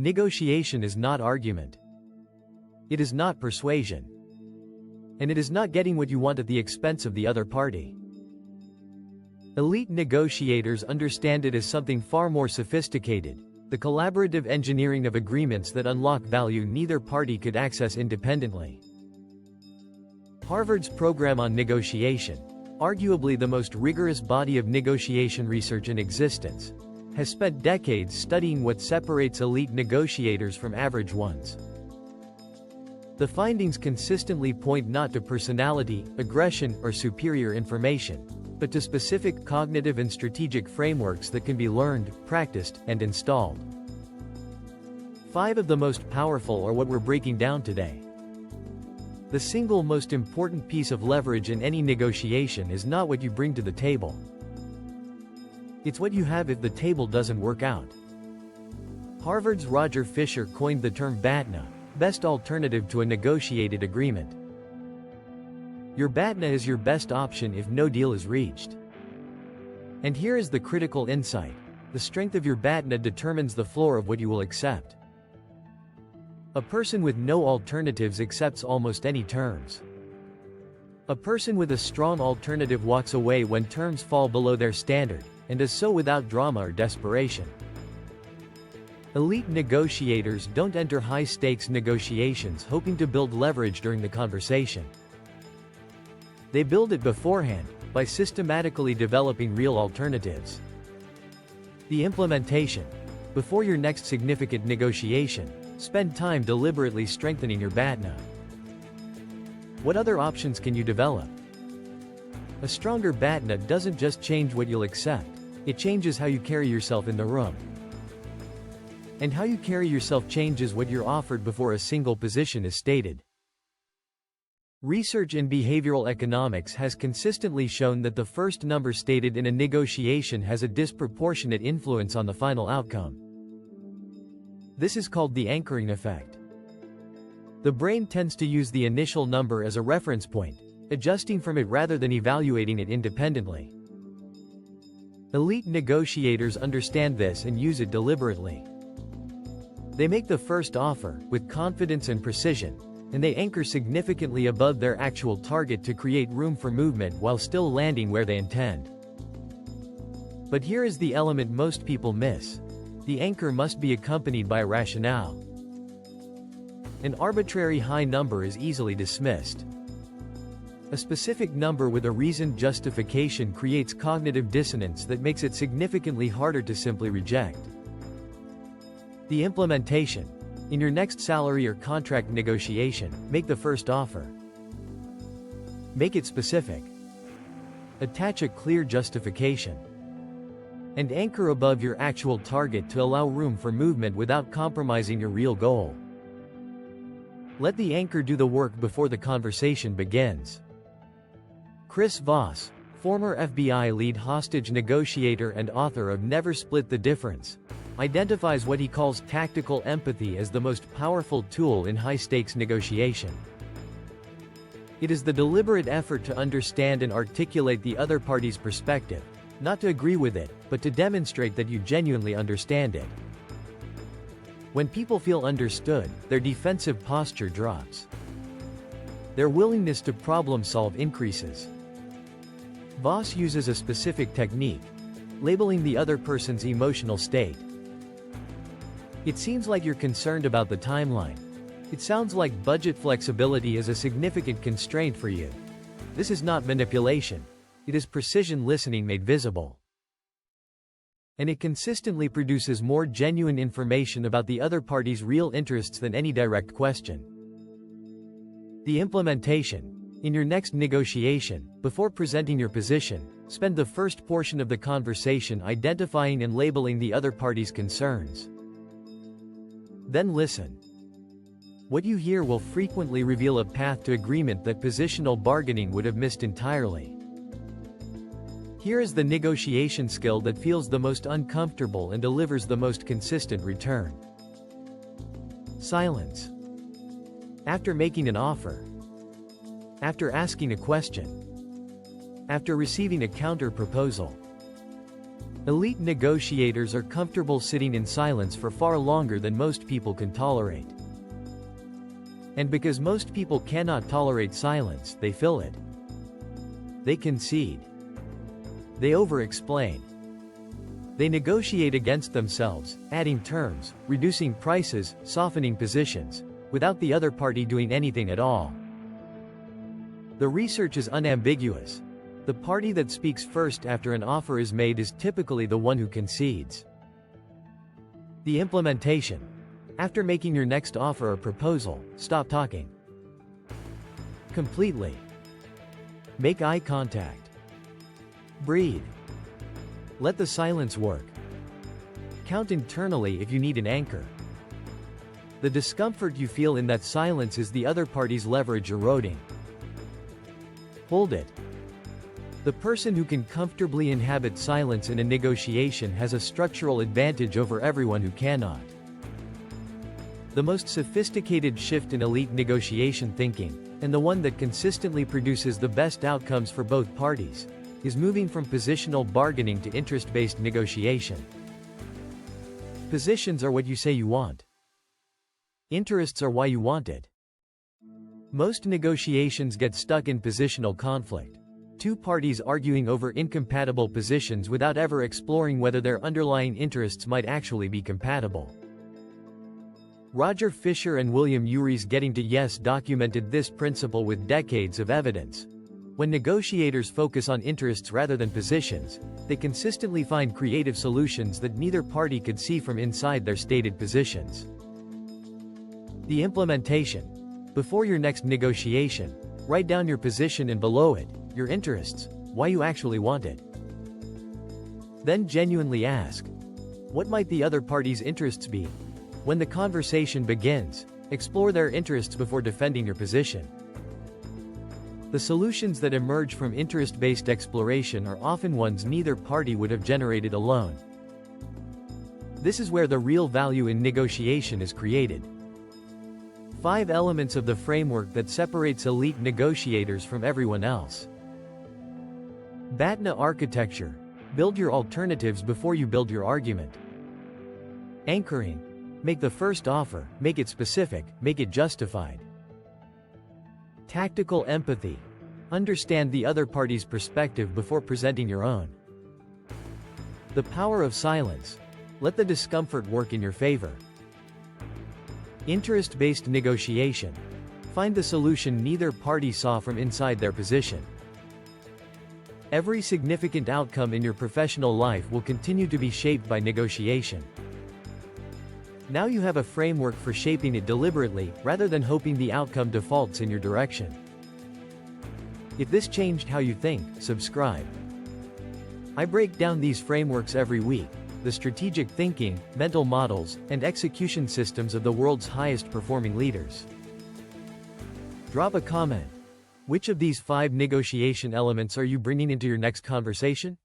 Negotiation is not argument. It is not persuasion. And it is not getting what you want at the expense of the other party. Elite negotiators understand it as something far more sophisticated, the collaborative engineering of agreements that unlock value neither party could access independently. Harvard's program on negotiation, arguably the most rigorous body of negotiation research in existence, has spent decades studying what separates elite negotiators from average ones. The findings consistently point not to personality, aggression, or superior information, but to specific cognitive and strategic frameworks that can be learned, practiced, and installed. 5 of the most powerful are what we're breaking down today. The single most important piece of leverage in any negotiation is not what you bring to the table. It's what you have if the table doesn't work out. Harvard's Roger Fisher coined the term BATNA, best alternative to a negotiated agreement. Your BATNA is your best option if no deal is reached. And here is the critical insight: the strength of your BATNA determines the floor of what you will accept. A person with no alternatives accepts almost any terms. A person with a strong alternative walks away when terms fall below their standard, and does so without drama or desperation. Elite negotiators don't enter high-stakes negotiations hoping to build leverage during the conversation. They build it beforehand, by systematically developing real alternatives. The implementation. Before your next significant negotiation, spend time deliberately strengthening your BATNA. What other options can you develop? A stronger BATNA doesn't just change what you'll accept, it changes how you carry yourself in the room. And how you carry yourself changes what you're offered before a single position is stated. Research in behavioral economics has consistently shown that the first number stated in a negotiation has a disproportionate influence on the final outcome. This is called the anchoring effect. The brain tends to use the initial number as a reference point, adjusting from it rather than evaluating it independently. Elite negotiators understand this and use it deliberately. They make the first offer, with confidence and precision, and they anchor significantly above their actual target to create room for movement while still landing where they intend. But here is the element most people miss. The anchor must be accompanied by a rationale. An arbitrary high number is easily dismissed. A specific number with a reasoned justification creates cognitive dissonance that makes it significantly harder to simply reject. The implementation. In your next salary or contract negotiation, make the first offer. Make it specific. Attach a clear justification. And anchor above your actual target to allow room for movement without compromising your real goal. Let the anchor do the work before the conversation begins. Chris Voss, former FBI lead hostage negotiator and author of Never Split the Difference, identifies what he calls tactical empathy as the most powerful tool in high-stakes negotiation. It is the deliberate effort to understand and articulate the other party's perspective, not to agree with it, but to demonstrate that you genuinely understand it. When people feel understood, their defensive posture drops. Their willingness to problem-solve increases. Voss uses a specific technique: labeling the other person's emotional state. It seems like you're concerned about the timeline. It sounds like budget flexibility is a significant constraint for you. This is not manipulation. It is precision listening made visible. And it consistently produces more genuine information about the other party's real interests than any direct question. The implementation. In your next negotiation, before presenting your position, spend the first portion of the conversation identifying and labeling the other party's concerns. Then listen. What you hear will frequently reveal a path to agreement that positional bargaining would have missed entirely. Here is the negotiation skill that feels the most uncomfortable and delivers the most consistent return. Silence. After making an offer. After asking a question. After receiving a counter proposal. Elite negotiators are comfortable sitting in silence for far longer than most people can tolerate. And because most people cannot tolerate silence, they fill it. They concede. They over-explain. They negotiate against themselves, adding terms, reducing prices, softening positions, without the other party doing anything at all. The research is unambiguous. The party that speaks first after an offer is made is typically the one who concedes. The implementation. After making your next offer or proposal, stop talking. Completely. Make eye contact. Breathe. Let the silence work. Count internally if you need an anchor. The discomfort you feel in that silence is the other party's leverage eroding. Hold it. The person who can comfortably inhabit silence in a negotiation has a structural advantage over everyone who cannot. The most sophisticated shift in elite negotiation thinking, and the one that consistently produces the best outcomes for both parties, is moving from positional bargaining to interest-based negotiation. Positions are what you say you want. Interests are why you want it. Most negotiations get stuck in positional conflict. Two parties arguing over incompatible positions without ever exploring whether their underlying interests might actually be compatible. Roger Fisher and William Urey's Getting to Yes documented this principle with decades of evidence. When negotiators focus on interests rather than positions, they consistently find creative solutions that neither party could see from inside their stated positions. The implementation. Before your next negotiation, write down your position and below it, your interests, why you actually want it. Then genuinely ask, what might the other party's interests be? When the conversation begins, explore their interests before defending your position. The solutions that emerge from interest-based exploration are often ones neither party would have generated alone. This is where the real value in negotiation is created. 5 elements of the framework that separates elite negotiators from everyone else. BATNA Architecture. Build your alternatives before you build your argument. Anchoring. Make the first offer, make it specific, make it justified. Tactical empathy. Understand the other party's perspective before presenting your own. The power of silence. Let the discomfort work in your favor. Interest-based negotiation. Find the solution neither party saw from inside their position. Every significant outcome in your professional life will continue to be shaped by negotiation. Now you have a framework for shaping it deliberately, rather than hoping the outcome defaults in your direction. If this changed how you think, subscribe. I break down these frameworks every week, the strategic thinking, mental models, and execution systems of the world's highest performing leaders. Drop a comment. Which of these 5 negotiation elements are you bringing into your next conversation?